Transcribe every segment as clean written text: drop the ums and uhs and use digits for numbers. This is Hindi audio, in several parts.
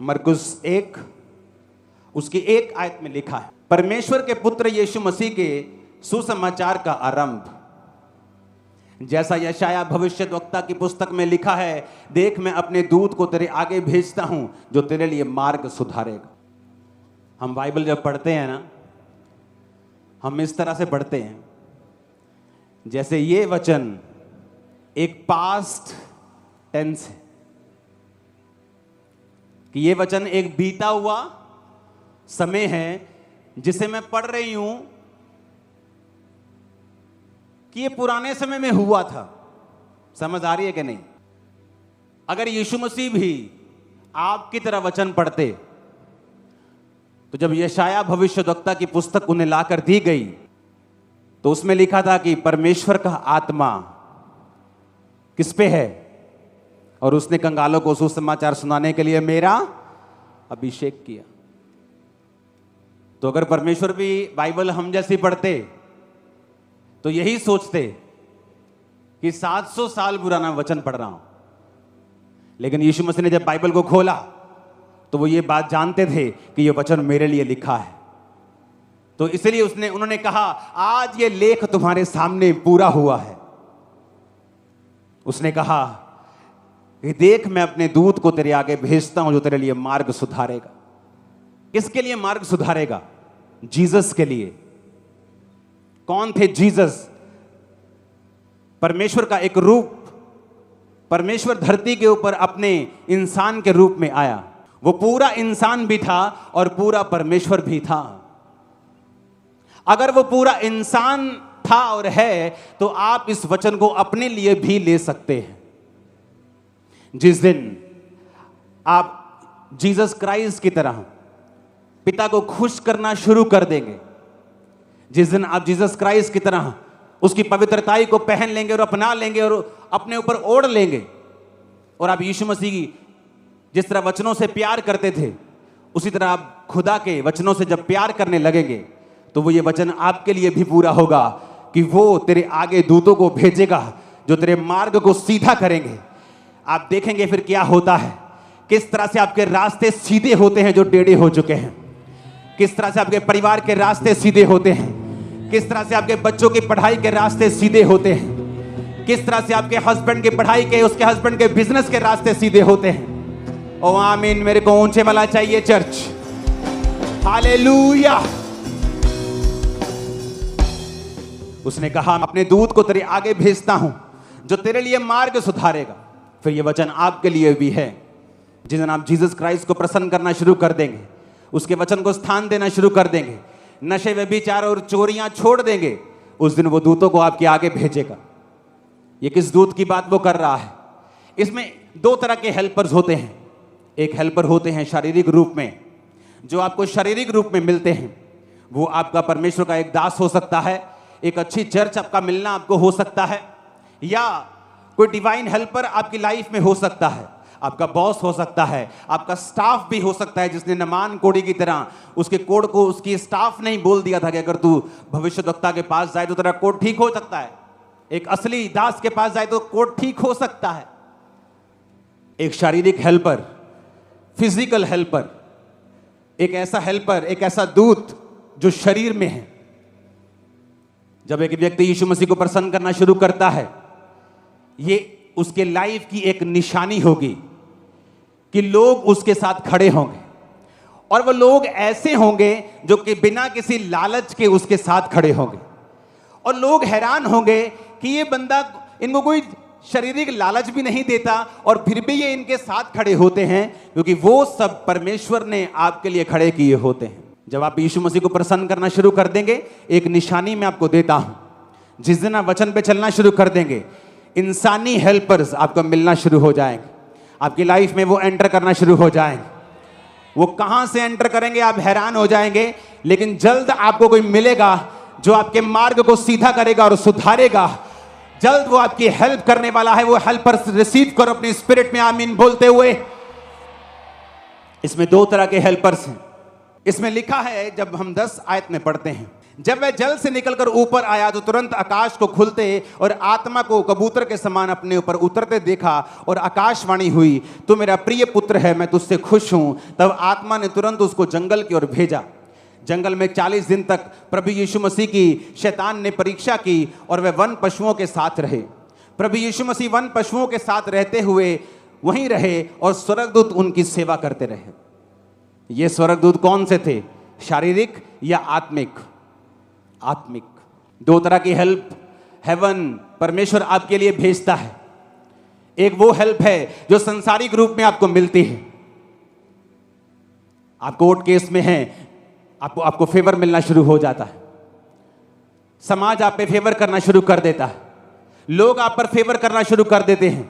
मरकुस 1 उसकी 1 आयत में लिखा है, परमेश्वर के पुत्र यीशु मसीह के सुसमाचार का आरंभ। जैसा यशाया भविष्यद्वक्ता की पुस्तक में लिखा है, देख मैं अपने दूत को तेरे आगे भेजता हूं जो तेरे लिए मार्ग सुधारेगा। हम बाइबल जब पढ़ते हैं ना, हम इस तरह से पढ़ते हैं जैसे ये वचन एक पास्ट टेंस है, कि ये वचन एक बीता हुआ समय है जिसे मैं पढ़ रही हूं कि ये पुराने समय में हुआ था। समझ आ रही है कि नहीं? अगर यीशु मसीह भी आपकी तरह वचन पढ़ते तो जब यशाया भविष्यद्वक्ता की पुस्तक उन्हें लाकर दी गई तो उसमें लिखा था कि परमेश्वर का आत्मा किस पे है और उसने कंगालों को सुसमाचार सुनाने के लिए मेरा अभिषेक किया। तो अगर परमेश्वर भी बाइबल हम जैसी पढ़ते तो यही सोचते कि 700 साल पुराना वचन पढ़ रहा हूं, लेकिन यीशु मसीह ने जब बाइबल को खोला तो वो ये बात जानते थे कि ये वचन मेरे लिए लिखा है। तो इसलिए उन्होंने कहा, आज ये लेख तुम्हारे सामने पूरा हुआ है। उसने कहा कि देख मैं अपने दूत को तेरे आगे भेजता हूं जो तेरे लिए मार्ग सुधारेगा। किसके लिए मार्ग सुधारेगा? जीसस के लिए। कौन थे जीसस? परमेश्वर का एक रूप, परमेश्वर धरती के ऊपर अपने इंसान के रूप में आया। वो पूरा इंसान भी था और पूरा परमेश्वर भी था। अगर वो पूरा इंसान था और है तो आप इस वचन को अपने लिए भी ले सकते हैं। जिस दिन आप जीसस क्राइस्ट की तरह पिता को खुश करना शुरू कर देंगे, जिस दिन आप जीसस क्राइस्ट की तरह उसकी पवित्रताई को पहन लेंगे और अपना लेंगे और अपने ऊपर ओढ़ लेंगे, और आप यीशु मसीह की जिस तरह वचनों से प्यार करते थे उसी तरह आप खुदा के वचनों से जब प्यार करने लगेंगे तो वो ये वचन आपके लिए भी पूरा होगा कि वो तेरे आगे दूतों को भेजेगा जो तेरे मार्ग को सीधा करेंगे। आप देखेंगे फिर क्या होता है, किस तरह से आपके रास्ते सीधे होते हैं जो टेढ़े हो चुके हैं, किस तरह से आपके परिवार के रास्ते सीधे होते हैं, किस तरह से आपके बच्चों की पढ़ाई के रास्ते सीधे होते हैं, किस तरह से आपके हस्बैंड की पढ़ाई के, उसके हस्बैंड के बिजनेस के रास्ते सीधे होते हैं। ओ आमीन। मेरे को ऊंचे वाला चाहिए चर्च। हालेलुया। उसने कहा, अपने दूत को तेरे आगे भेजता हूं जो तेरे लिए मार्ग सुधारेगा। फिर ये वचन आपके लिए भी है। जिस दिन आप जीसस क्राइस्ट को प्रसन्न करना शुरू कर देंगे, उसके वचन को स्थान देना शुरू कर देंगे, नशे व्यभिचार और चोरियां छोड़ देंगे, उस दिन वो दूतों को आपके आगे भेजेगा। ये किस दूत की बात वो कर रहा है? इसमें 2 तरह के हेल्पर्स होते हैं। एक हेल्पर होते हैं शारीरिक रूप में, जो आपको शारीरिक रूप में मिलते हैं। वो आपका परमेश्वर का एक दास हो सकता है, एक अच्छी चर्च आपका मिलना आपको हो सकता है, या कोई डिवाइन हेल्पर आपकी लाइफ में हो सकता है। आपका बॉस हो सकता है, आपका स्टाफ भी हो सकता है, जिसने नमान कोड़ी की तरह उसके कोड को उसकी स्टाफ नहीं बोल दिया था कि अगर तू भविष्यद्वक्ता के पास जाए तो तेरा कोड ठीक हो सकता है। एक असली दास के पास जाए तो कोड ठीक हो सकता है। एक शारीरिक हेल्पर, फिजिकल हेल्पर, एक ऐसा हेल्पर, एक ऐसा दूत जो शरीर में है। जब एक व्यक्ति यीशु मसीह को प्रसन्न करना शुरू करता है, ये उसके लाइफ की एक निशानी होगी कि लोग उसके साथ खड़े होंगे, और वो लोग ऐसे होंगे जो कि बिना किसी लालच के उसके साथ खड़े होंगे, और लोग हैरान होंगे कि ये बंदा इनको कोई शारीरिक लालच भी नहीं देता और फिर भी ये इनके साथ खड़े होते हैं, क्योंकि वो सब परमेश्वर ने आपके लिए खड़े किए होते हैं। जब आप यीशु मसीह को प्रसन्न करना शुरू कर देंगे, एक निशानी मैं आपको देता हूं। जिस दिन आप वचन पे चलना शुरू कर देंगे, इंसानी हेल्पर्स आपको मिलना शुरू हो जाएंगे, आपकी लाइफ में वो एंटर करना शुरू हो जाएंगे। वो कहां से एंटर करेंगे आप हैरान हो जाएंगे, लेकिन जल्द आपको कोई मिलेगा जो आपके मार्ग को सीधा करेगा और सुधारेगा। जल्द वो आपकी हेल्प करने वाला है। वो हेल्पर्स रिसीव करो अपनी स्पिरिट में आमीन बोलते हुए। इसमें 2 तरह के हेल्पर्स हैं। इसमें लिखा है, जब हम 10 आयत में पढ़ते हैं, जब वह जल से निकलकर ऊपर आया तो तुरंत आकाश को खुलते और आत्मा को कबूतर के समान अपने ऊपर उतरते देखा, और आकाशवाणी हुई, तू मेरा प्रिय पुत्र है, मैं तुझसे खुश हूं। तब आत्मा ने तुरंत उसको जंगल की ओर भेजा। जंगल में 40 दिन तक प्रभु यीशु मसीह की शैतान ने परीक्षा की और वे वन पशुओं के साथ रहे। प्रभु यीशु मसीह वन पशुओं के साथ रहते हुए वहीं रहे और स्वर्गदूत उनकी सेवा करते रहे। ये स्वर्गदूत कौन से थे? शारीरिक या आत्मिक? आत्मिक। दो तरह की हेल्प हेवन परमेश्वर आपके लिए भेजता है। एक वो हेल्प है जो संसारिक रूप में आपको मिलती है। आप कोर्ट केस में हैं, आपको फेवर मिलना शुरू हो जाता है, समाज आप पे फेवर करना शुरू कर देता है, लोग आप पर फेवर करना शुरू कर देते हैं,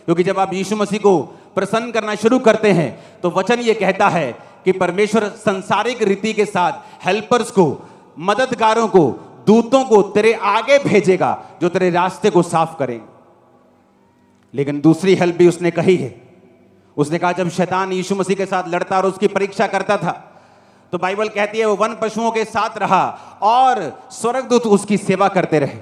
क्योंकि जब आप यीशु मसीह को प्रसन्न करना शुरू करते हैं तो वचन ये कहता है कि परमेश्वर संसारिक रीति के साथ हेल्पर्स को, मददगारों को, दूतों को तेरे आगे भेजेगा जो तेरे रास्ते को साफ करेंगे। लेकिन दूसरी हेल्प भी उसने कही है। उसने कहा जब शैतान यीशु मसीह के साथ लड़ता और उसकी परीक्षा करता था तो बाइबल कहती है वो वन पशुओं के साथ रहा और स्वर्गदूत उसकी सेवा करते रहे।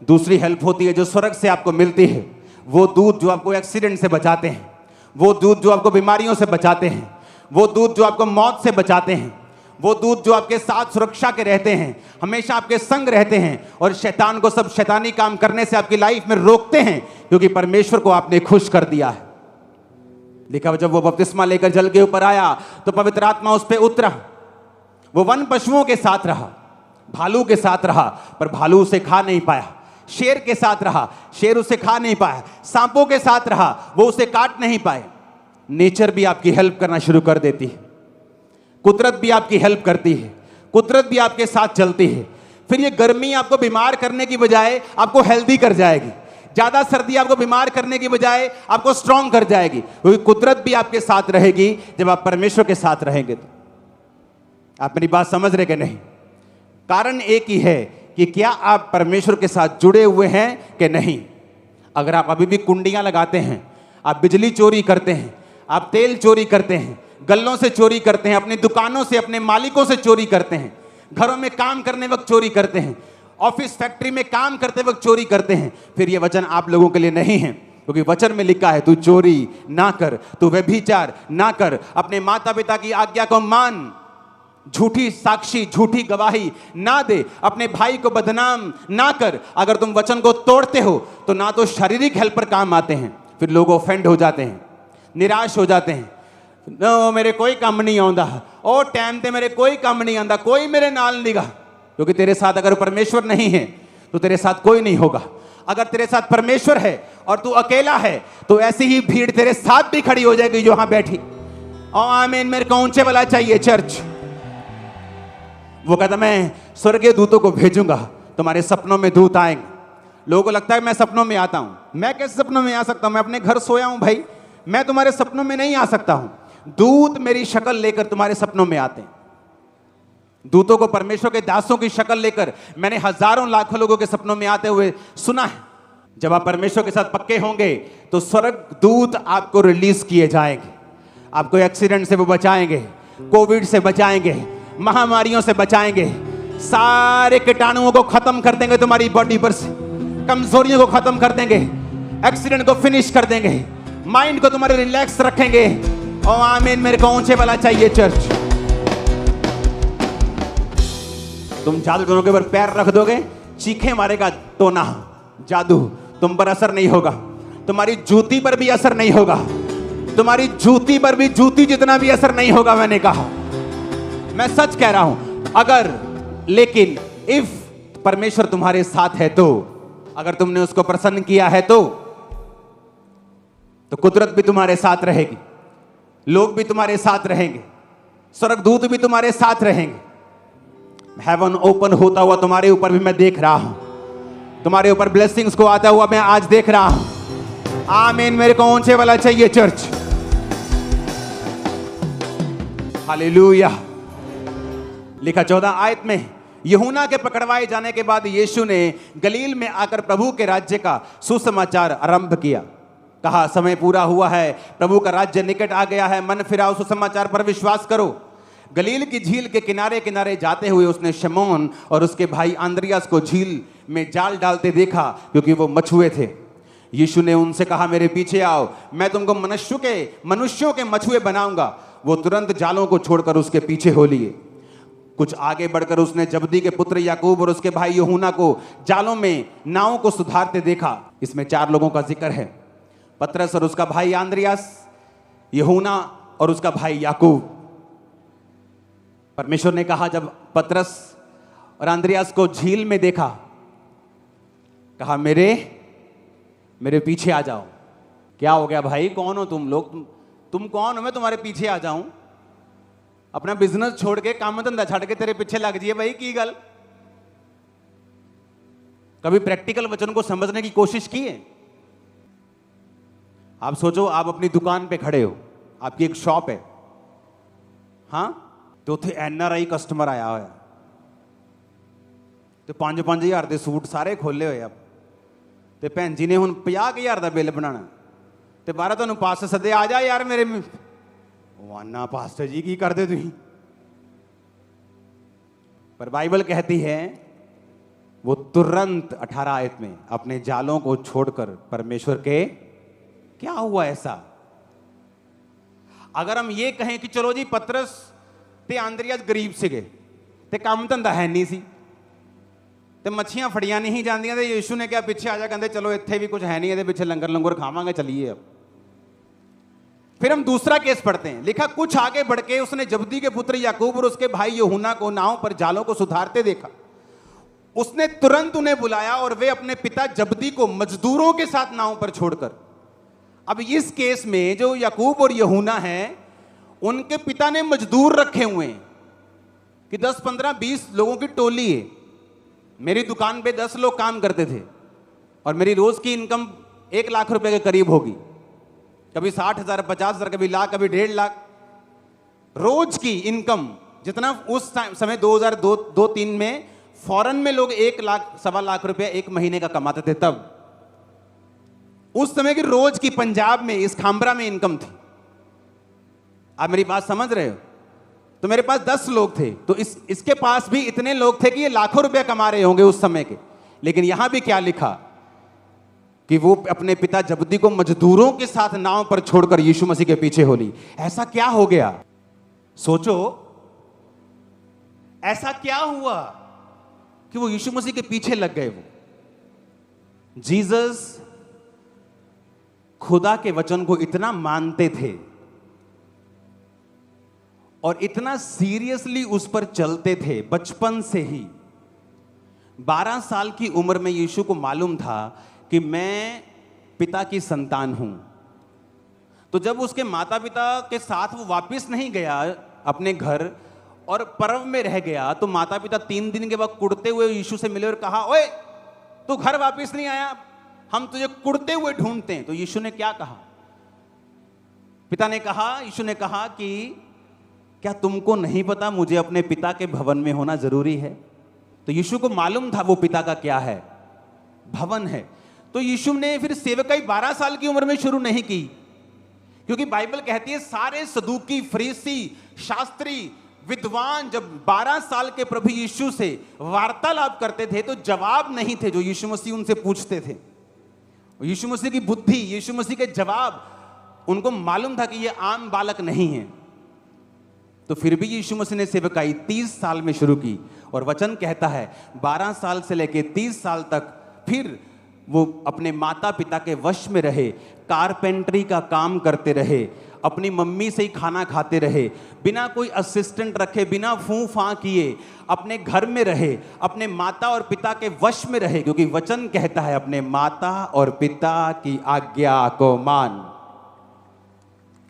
दूसरी हेल्प होती है जो स्वर्ग से आपको मिलती है, वो दूत जो आपको एक्सीडेंट से बचाते हैं, वो दूत जो आपको बीमारियों से बचाते हैं, वो दूत जो आपको मौत से बचाते हैं, वो दूत जो आपके साथ सुरक्षा के रहते हैं, हमेशा आपके संग रहते हैं और शैतान को सब शैतानी काम करने से आपकी लाइफ में रोकते हैं, क्योंकि परमेश्वर को आपने खुश कर दिया है। लिखा जब वो बपतिस्मा लेकर जल के ऊपर आया तो पवित्र आत्मा उस पर उतरा। वो वन पशुओं के साथ रहा, भालू के साथ रहा पर भालू उसे खा नहीं पाया, शेर के साथ रहा, शेर उसे खा नहीं पाया, सांपों के साथ रहा, वो उसे काट नहीं पाए। नेचर भी आपकी हेल्प करना शुरू कर देती है, कुदरत भी आपकी हेल्प करती है, कुदरत भी आपके साथ चलती है। फिर ये गर्मी आपको बीमार करने की बजाय आपको हेल्दी कर जाएगी, ज्यादा सर्दी आपको बीमार करने की बजाय आपको स्ट्रांग कर जाएगी, क्योंकि कुदरत भी आपके साथ रहेगी जब आप परमेश्वर के साथ रहेंगे। तो आप मेरी बात समझ रहे कि नहीं? कारण एक ही है कि क्या आप परमेश्वर के साथ जुड़े हुए हैं कि नहीं। अगर आप अभी भी कुंडियां लगाते हैं, आप बिजली चोरी करते हैं, आप तेल चोरी करते हैं, गल्लों से चोरी करते हैं, अपनी दुकानों से, अपने मालिकों से चोरी करते हैं, घरों में काम करने वक्त चोरी करते हैं, ऑफिस फैक्ट्री में काम करते वक्त चोरी करते हैं, फिर ये वचन आप लोगों के लिए नहीं है। क्योंकि वचन में लिखा है तू चोरी ना कर, तू व्यभिचार ना कर, अपने माता पिता की आज्ञा को मान, झूठी साक्षी, झूठी गवाही ना दे, अपने भाई को बदनाम ना कर। अगर तुम वचन को तोड़ते हो तो ना तो शारीरिक हेल्पर काम आते हैं, फिर लोग ऑफेंड हो जाते हैं, निराश हो जाते हैं। नो मेरे कोई काम नहीं आंदा, ओ टाइम ते मेरे कोई काम नहीं आंदा, कोई मेरे नाल निगा। क्योंकि तेरे साथ अगर परमेश्वर नहीं है तो तेरे साथ कोई नहीं होगा। अगर तेरे साथ परमेश्वर है और तू अकेला है तो ऐसी ही भीड़ तेरे साथ भी खड़ी हो जाएगी जो यहां बैठी। ओ आमीन। मेरे को ऊंचे वाला चाहिए चर्च। वो कहता मैं स्वर्गीय दूतों को भेजूंगा, तुम्हारे सपनों में दूत आएंगे। लोगों को लगता है मैं सपनों में आता हूं। मैं कैसे सपनों में आ सकता हूं? मैं अपने घर सोया हूं भाई, मैं तुम्हारे सपनों में नहीं आ सकता हूं। दूत मेरी शक्ल लेकर तुम्हारे सपनों में आते हैं। दूतों को परमेश्वर के दासों की शक्ल लेकर मैंने हजारों लाखों लोगों के सपनों में आते हुए सुना है। जब आप परमेश्वर के साथ पक्के होंगे तो स्वर्ग दूत आपको रिलीज किए जाएंगे, आपको एक्सीडेंट से वो बचाएंगे, कोविड से बचाएंगे, महामारियों से बचाएंगे, सारे कीटाणुओं को खत्म कर देंगे, तुम्हारी बॉडी पर से कमजोरियों को खत्म कर देंगे, एक्सीडेंट को फिनिश कर देंगे, माइंड को तुम्हारे रिलैक्स रखेंगे। ओ आमीन। मेरे को ऊंचे वाला चाहिए चर्च। तुम जादूगरों के ऊपर पैर रख दोगे, चीखे मारेगा टोना, जादू तुम पर असर नहीं होगा, तुम्हारी जूती पर भी असर नहीं होगा, तुम्हारी जूती पर भी जूती जितना भी असर नहीं होगा। मैंने कहा, मैं सच कह रहा हूं। अगर लेकिन इफ परमेश्वर तुम्हारे साथ है तो, अगर तुमने उसको प्रसन्न किया है तो कुदरत भी तुम्हारे साथ रहेगी, लोग भी तुम्हारे साथ रहेंगे, स्वर्गदूत भी तुम्हारे साथ रहेंगे। हेवन ओपन होता हुआ तुम्हारे ऊपर भी मैं देख रहा हूं, तुम्हारे ऊपर ब्लेसिंग्स को आता हुआ मैं आज देख रहा हूं। आमीन। मेरे को ऊंचे वाला चाहिए चर्च। हालेलुया। लिखा 14 आयत में, यूहन्ना के पकड़वाए जाने के बाद यीशु ने गलील में आकर प्रभु के राज्य का सुसमाचार आरंभ किया। कहा समय पूरा हुआ है, प्रभु का राज्य निकट आ गया है, मन फिराओ, सुसमाचार पर विश्वास करो। गलील की झील के किनारे किनारे जाते हुए उसने शमौन और उसके भाई आंद्रियास को झील में जाल डालते देखा, क्योंकि वो मछुए थे। यीशु ने उनसे कहा, मेरे पीछे आओ, मैं तुमको मनुष्यों के मछुए बनाऊंगा। वो तुरंत जालों को छोड़कर उसके पीछे हो लिए। कुछ आगे बढ़कर उसने जब्दी के पुत्र याकूब और उसके भाई यूहन्ना को जालों में नावों को सुधारते देखा। इसमें 4 लोगों का जिक्र है, पतरस और उसका भाई आंद्रियास, यूहन्ना और उसका भाई याकूब। परमेश्वर ने कहा, जब पतरस और आंद्रियास को झील में देखा, कहा, मेरे पीछे आ जाओ। क्या हो गया भाई, कौन हो तुम लोग? तुम कौन हो, मैं तुम्हारे पीछे आ जाऊं? अपना बिजनेस छोड़ के, काम धंधा छोड़ के तेरे पीछे लग जाइए भाई, की गल? कभी प्रैक्टिकल वचन को समझने की कोशिश की है? आप सोचो, आप अपनी दुकान पे खड़े हो, आपकी एक शॉप है, हाँ, तो थे NRI कस्टमर आया होया, तो 5-5 हज़ार के सूट सारे खोले हुए। अब तो भैन जी ने हुण 50,000 का बिल बनाना, तो बाहर तुहानूं पास सदे, आ जा यार मेरे। वाना पास्टर जी की करते तुसीं? पर बाइबल कहती है, वो तुरंत 18 आयत में अपने जालों को छोड़कर परमेश्वर के, क्या हुआ ऐसा? अगर हम ये कहें कि चलो जी पतरस ते आंद्रियास गरीब से गए, ते काम धंधा है नहीं सी, ते मच्छियां फड़ियां नहीं जांदियां, ते यीशु ने क्या पीछे आ जा, कहते चलो इत्थे भी कुछ है नहीं, ये पीछे लंगर लंगर खावांगे, चलिए। अब फिर हम दूसरा केस पढ़ते हैं, लिखा, कुछ आगे बढ़ के उसने जब्दी के पुत्र याकूब और उसके भाई यूहन्ना को नाव पर जालों को सुधारते देखा। उसने तुरंत उन्हें बुलाया और वे अपने पिता जब्दी को मजदूरों के साथ नाव पर छोड़कर, अब इस केस में जो याकूब और यूहन्ना हैं, उनके पिता ने मजदूर रखे हुए हैं कि 10, 15, 20 लोगों की टोली है। मेरी दुकान पे 10 लोग काम करते थे और मेरी रोज की इनकम 1 लाख रुपए के करीब होगी, कभी 60,000, 50,000, कभी लाख, कभी 1.5 लाख रोज की इनकम। जितना उस समय 2002-3 में फॉरेन में लोग 1 लाख, 1.25 लाख रुपए 1 महीने का कमाते थे, तब उस समय की रोज की पंजाब में, इस खाम्बरा में इनकम थी। आप मेरी बात समझ रहे हो? तो मेरे पास 10 लोग थे, तो इसके पास भी इतने लोग थे कि ये लाखों रुपए कमा रहे होंगे उस समय के। लेकिन यहां भी क्या लिखा कि वो अपने पिता जब्दी को मजदूरों के साथ नाव पर छोड़कर यीशु मसीह के पीछे हो ली। ऐसा क्या हो गया? सोचो, ऐसा क्या हुआ कि वो यीशु मसीह के पीछे लग गए? वो जीसस खुदा के वचन को इतना मानते थे और इतना सीरियसली उस पर चलते थे बचपन से ही। 12 साल की उम्र में यीशु को मालूम था कि मैं पिता की संतान हूं। तो जब उसके माता पिता के साथ वो वापस नहीं गया अपने घर और पर्व में रह गया, तो माता पिता 3 दिन के बाद कुड़ते हुए यीशु से मिले और कहा, ओए तू घर वापस नहीं आया, हम तुझे कुड़ते हुए ढूंढते हैं। तो यीशु ने क्या कहा? यीशु ने कहा कि क्या तुमको नहीं पता मुझे अपने पिता के भवन में होना जरूरी है? तो यीशु को मालूम था वो पिता का क्या है, भवन है। तो यीशु ने फिर सेवकाई 12 साल की उम्र में शुरू नहीं की, क्योंकि बाइबल कहती है सारे सदूकी, फरीसी, शास्त्री, विद्वान जब 12 साल के प्रभु यीशु से वार्तालाप करते थे तो जवाब नहीं थे जो यीशु मसीह उनसे पूछते थे। यीशु मसीह की बुद्धि, यीशु मसीह के जवाब उनको मालूम था कि ये आम बालक नहीं है। तो फिर भी यीशु मसीह ने सेवकाई 30 साल में शुरू की, और वचन कहता है 12 साल से लेकर 30 साल तक फिर वो अपने माता पिता के वश में रहे, कारपेंटरी का काम करते रहे, अपनी मम्मी से ही खाना खाते रहे, बिना कोई असिस्टेंट रखे, बिना फूं फां किए अपने घर में रहे, अपने माता और पिता के वश में रहे, क्योंकि वचन कहता है अपने माता और पिता की आज्ञा को मान।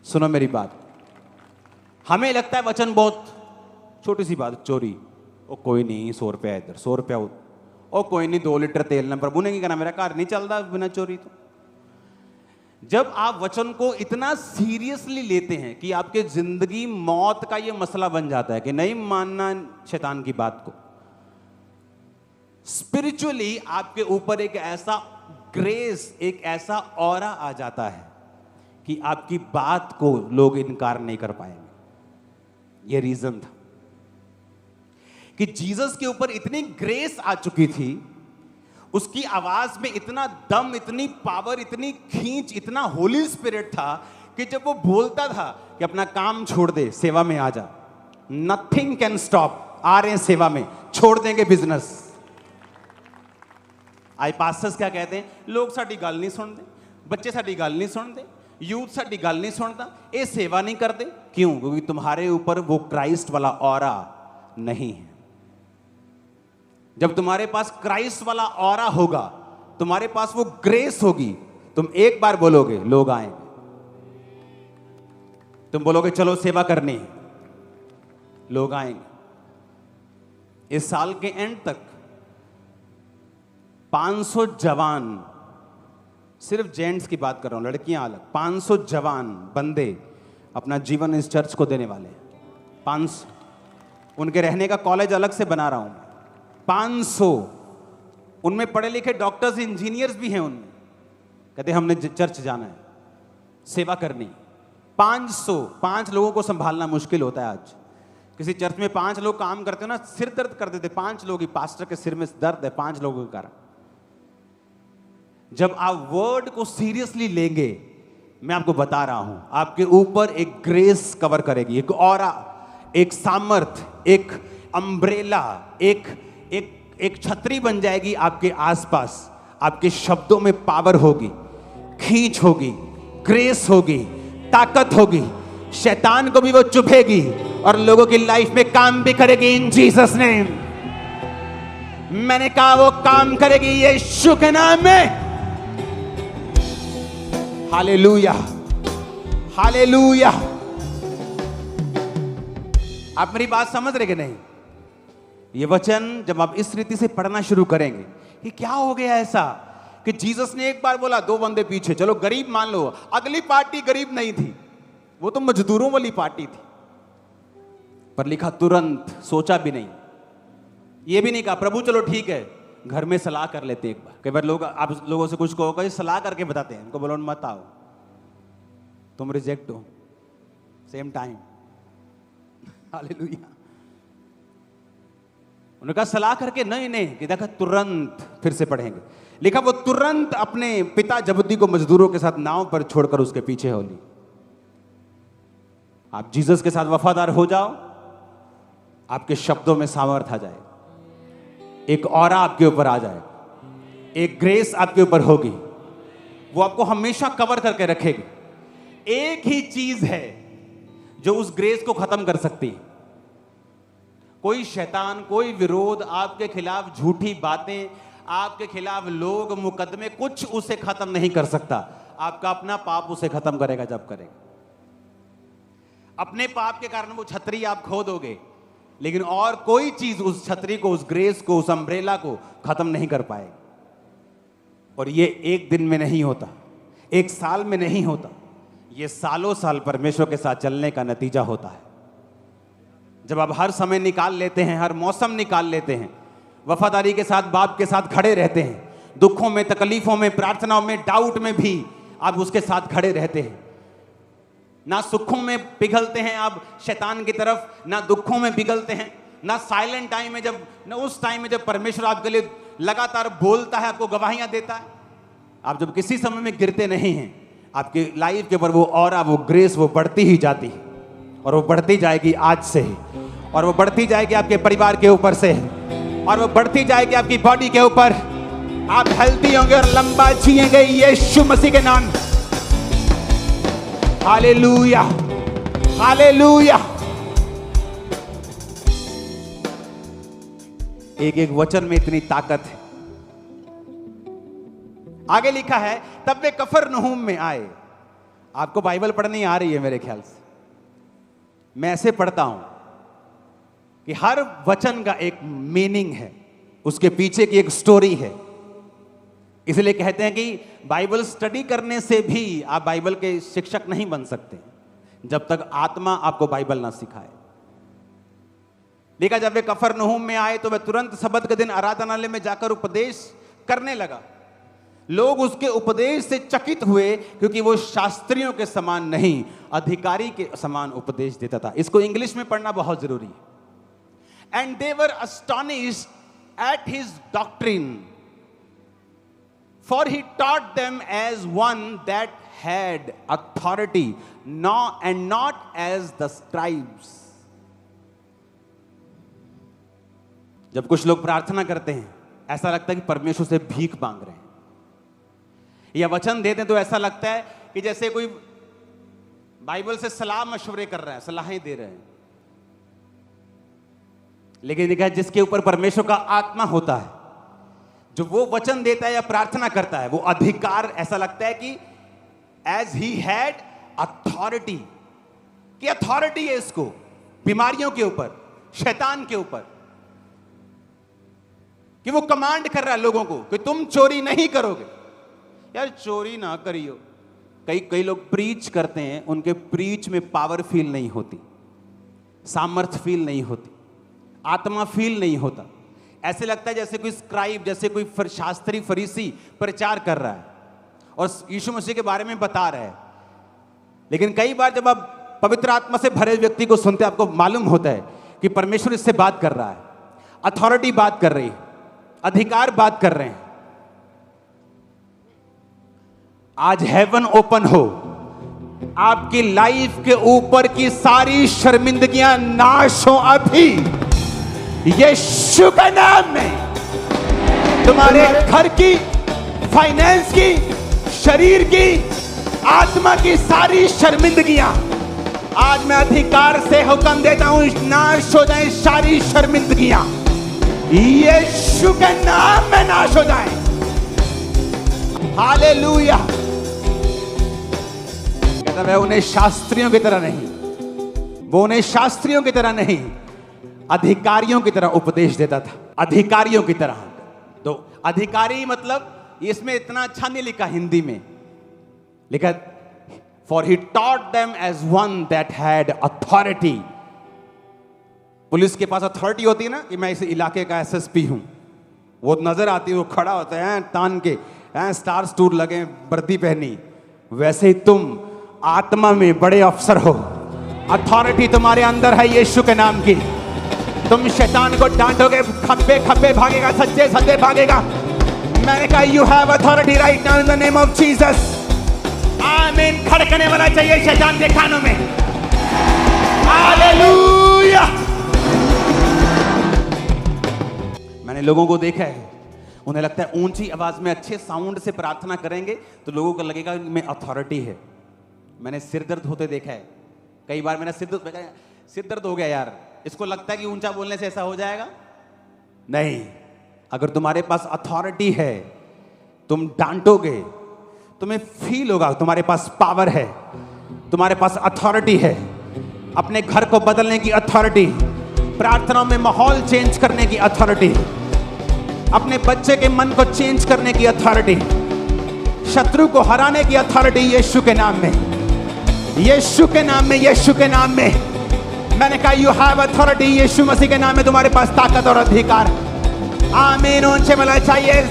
सुनो मेरी बात, हमें लगता है वचन बहुत छोटी सी बात, चोरी, ओ कोई नहीं 100 रुपया इधर, 100 रुपया उधर, ओ कोई नहीं 2 लीटर तेल ना, प्रभु ने क्या कहना, मेरा घर नहीं चलता बिना चोरी। तो जब आप वचन को इतना सीरियसली लेते हैं कि आपके जिंदगी मौत का यह मसला बन जाता है कि नहीं मानना शैतान की बात को, स्पिरिचुअली आपके ऊपर एक ऐसा ग्रेस, एक ऐसा ऑरा आ जाता है कि आपकी बात को लोग इनकार नहीं कर पाएंगे। ये रीजन था कि जीसस के ऊपर इतनी ग्रेस आ चुकी थी, उसकी आवाज में इतना दम, इतनी पावर, इतनी खींच, इतना होली स्पिरिट था कि जब वो बोलता था कि अपना काम छोड़ दे, सेवा में आ जा, नथिंग कैन स्टॉप। आ रहे हैं सेवा में, छोड़ देंगे बिजनेस। आज पास्टर्स क्या कहते हैं, लोग साडी गल नहीं सुनते, बच्चे साडी गल नहीं सुनते, यूथ साडी गल नहीं सुनता, ये सेवा नहीं करते। क्यों? क्योंकि तुम्हारे ऊपर वो क्राइस्ट वाला ऑरा नहीं है। जब तुम्हारे पास क्राइस्ट वाला ऑरा होगा, तुम्हारे पास वो ग्रेस होगी, तुम एक बार बोलोगे, लोग आएंगे। तुम बोलोगे चलो सेवा करनी है, लोग आएंगे। इस साल के एंड तक 500 जवान, सिर्फ जेंट्स की बात कर रहा हूं, लड़कियां अलग, 500 जवान बंदे अपना जीवन इस चर्च को देने वाले हैं। 500, उनके रहने का कॉलेज अलग से बना रहा हूं। 500, उनमें पढ़े लिखे डॉक्टर्स, इंजीनियर्स भी हैं उनमें। कहते हमने चर्च जाना है, सेवा करनी। 500 लोगों को संभालना मुश्किल होता है आज। किसी चर्च में 5 लोग काम करते हो ना, सिर दर्द कर देते। 5 लोग ही, पास्टर के सिर में दर्द है 5 लोगों के कारण। जब आप वर्ड को सीरियसली लेंगे, मैं आपको बता रहा हूं, आपके ऊपर एक ग्रेस कवर करेगी, एक ऑरा, एक सामर्थ, एक अम्ब्रेला, एक छतरी बन जाएगी आपके आसपास। आपके शब्दों में पावर होगी, खींच होगी, ग्रेस होगी, ताकत होगी। शैतान को भी वो चुभेगी और लोगों की लाइफ में काम भी करेगी इन जीसस नेम। मैंने कहा वो काम करेगी यीशु के नाम में। Hallelujah, hallelujah. आप मेरी बात समझ रहे कि नहीं? ये वचन जब आप इस रीति से पढ़ना शुरू करेंगे, कि क्या हो गया ऐसा कि जीसस ने एक बार बोला, 2 बंदे पीछे, चलो गरीब मान लो। अगली पार्टी गरीब नहीं थी, वो तो मजदूरों वाली पार्टी थी। पर लिखा तुरंत, सोचा भी नहीं, ये भी नहीं कहा प्रभु चलो ठीक है, घर में सलाह कर लेते एक बार। कई बार लोग, आप लोगों से कुछ कहो, सलाह करके बताते हैं, उनको बोलो मत आओ, तुम रिजेक्ट हो, सेम टाइम। हालेलुया। उन्होंने कहा सलाह करके, नहीं कि देखा तुरंत। फिर से पढ़ेंगे, लिखा वो तुरंत अपने पिता जबदी को मजदूरों के साथ नाव पर छोड़कर उसके पीछे हो ली। आप जीसस के साथ वफादार हो जाओ, आपके शब्दों में सामर्थ आ जाए, एक ऑरा आपके ऊपर आ जाए, एक ग्रेस आपके ऊपर होगी, वो आपको हमेशा कवर करके रखेगी। एक ही चीज है जो उस ग्रेस को खत्म कर सकती है। कोई शैतान, कोई विरोध, आपके खिलाफ झूठी बातें, आपके खिलाफ लोग, मुकदमे, कुछ उसे खत्म नहीं कर सकता। आपका अपना पाप उसे खत्म करेगा जब करेगा। अपने पाप के कारण वो छतरी आप खो दोगे, लेकिन और कोई चीज उस छतरी को, उस ग्रेस को, उस अम्ब्रेला को खत्म नहीं कर पाएगी। और ये एक दिन में नहीं होता, एक साल में नहीं होता, ये सालों साल परमेश्वर के साथ चलने का नतीजा होता है। जब आप हर समय निकाल लेते हैं, हर मौसम निकाल लेते हैं, वफादारी के साथ बाप के साथ खड़े रहते हैं, दुखों में, तकलीफों में, प्रार्थनाओं में, डाउट में भी आप उसके साथ खड़े रहते हैं। ना सुखों में पिघलते हैं आप शैतान की तरफ, ना दुखों में पिघलते हैं, ना साइलेंट टाइम में, जब ना उस टाइम में जब परमेश्वर आपके लिए लगातार बोलता है, आपको गवाहियां देता है। आप जब किसी समय में गिरते नहीं हैं, आपकी लाइफ के ऊपर वो ऑरा, वो ग्रेस, वो बढ़ती ही जाती है। और वो बढ़ती जाएगी आज से ही, और वो बढ़ती जाएगी आपके परिवार के ऊपर से, और वो बढ़ती जाएगी आपकी बॉडी के ऊपर। आप हेल्दी होंगे और लंबा जिएंगे यीशु मसीह के नाम। Hallelujah, hallelujah. एक वचन में इतनी ताकत है। आगे लिखा है, तब वे कफरनहूम में आए। आपको बाइबल पढ़नी आ रही है मेरे ख्याल से। मैं ऐसे पढ़ता हूं कि हर वचन का एक मीनिंग है, उसके पीछे की एक स्टोरी है। इसलिए कहते हैं कि बाइबल स्टडी करने से भी आप बाइबल के शिक्षक नहीं बन सकते जब तक आत्मा आपको बाइबल ना सिखाए। देखा, जब वे कफरनहूम में आए तो वह तुरंत सबत के दिन आराधनालय में जाकर उपदेश करने लगा। लोग उसके उपदेश से चकित हुए क्योंकि वो शास्त्रियों के समान नहीं, अधिकारी के समान उपदेश देता था। इसको इंग्लिश में पढ़ना बहुत जरूरी है। And they were astonished at his doctrine, for he taught them as one that had authority, and not as the scribes. जब कुछ लोग प्रार्थना करते हैं, ऐसा लगता है कि परमेश्वर से भीख मांग रहे हैं, या वचन देते हैं तो ऐसा लगता है कि जैसे कोई बाइबल से सलाह मशवरे कर रहा है, सलाहें दे रहे हैं। लेकिन देखा, जिसके ऊपर परमेश्वर का आत्मा होता है, जो वो वचन देता है या प्रार्थना करता है, वो अधिकार, ऐसा लगता है कि एज ही हैड अथॉरिटी, कि अथॉरिटी है इसको बीमारियों के ऊपर, शैतान के ऊपर, कि वो कमांड कर रहा है लोगों को कि तुम चोरी नहीं करोगे। यार चोरी ना करियो। कई लोग प्रीच करते हैं, उनके प्रीच में पावर फील नहीं होती, सामर्थ फील नहीं होती, आत्मा फील नहीं होता। ऐसे लगता है जैसे कोई स्क्राइब, जैसे कोई शास्त्री फरीसी प्रचार कर रहा है और यीशु मसीह के बारे में बता रहा है। लेकिन कई बार जब आप पवित्र आत्मा से भरे व्यक्ति को सुनते हैं, आपको मालूम होता है कि परमेश्वर इससे बात कर रहा है, अथॉरिटी बात कर रही है, अधिकार बात कर रहे हैं। आज हेवन ओपन हो, आपकी लाइफ के ऊपर की सारी शर्मिंदगियां नाश हो अभी यीशु के नाम में। तुम्हारे घर की, फाइनेंस की, शरीर की, आत्मा की सारी शर्मिंदगियां आज मैं अधिकार से हुक्म देता हूं, नाश हो जाए सारी शर्मिंदगियां, यीशु के नाम में नाश हो जाए। हालेलुया। कहता मैं उन्हें शास्त्रियों की तरह नहीं, वो उन्हें शास्त्रियों की तरह नहीं, अधिकारियों की तरह उपदेश देता था। अधिकारियों की तरह। तो अधिकारी मतलब, इसमें इतना अच्छा नहीं लिखा हिंदी में, लिखा for he taught them as one that had authority. Police के पास अथॉरिटी होती है ना, कि मैं इस इलाके का एसएसपी हूं, वो नजर आती है, वो खड़ा होता है तान के, स्टार स्टूर लगे, वर्दी पहनी। वैसे ही तुम आत्मा में बड़े अफसर हो, अथॉरिटी तुम्हारे अंदर है यीशु के नाम की। तुम शैतान को डांटोगे, खब्बे खब्बे भागेगा, सच्चे सच्चे भागेगा। मैंने कहा you have authority right now in the name of Jesus. आमीन। खड़कने वाला चाहिए शैतान के कानों में। हालेलुया। मैंने लोगों को देखा है, उन्हें लगता है ऊंची आवाज में अच्छे साउंड से प्रार्थना करेंगे तो लोगों को लगेगा में अथॉरिटी है। मैंने सिर दर्द होते देखा है, कई बार मेरा सिर दर्द हो गया यार, इसको लगता है कि ऊंचा बोलने से ऐसा हो जाएगा। नहीं, अगर तुम्हारे पास अथॉरिटी है, तुम डांटोगे, तुम्हें फील होगा तुम्हारे पास पावर है, तुम्हारे पास अथॉरिटी है। अपने घर को बदलने की अथॉरिटी, प्रार्थनाओं में माहौल चेंज करने की अथॉरिटी, अपने बच्चे के मन को चेंज करने की अथॉरिटी, शत्रु को हराने की अथॉरिटी यीशु के नाम में, यीशु के नाम में, यीशु के नाम में। मैंने कहा यू हैव अथॉरिटी, यीशु मसीह के नाम में तुम्हारे पास ताकत और अधिकार। आमीन। ऊंचे मिला चाहिए।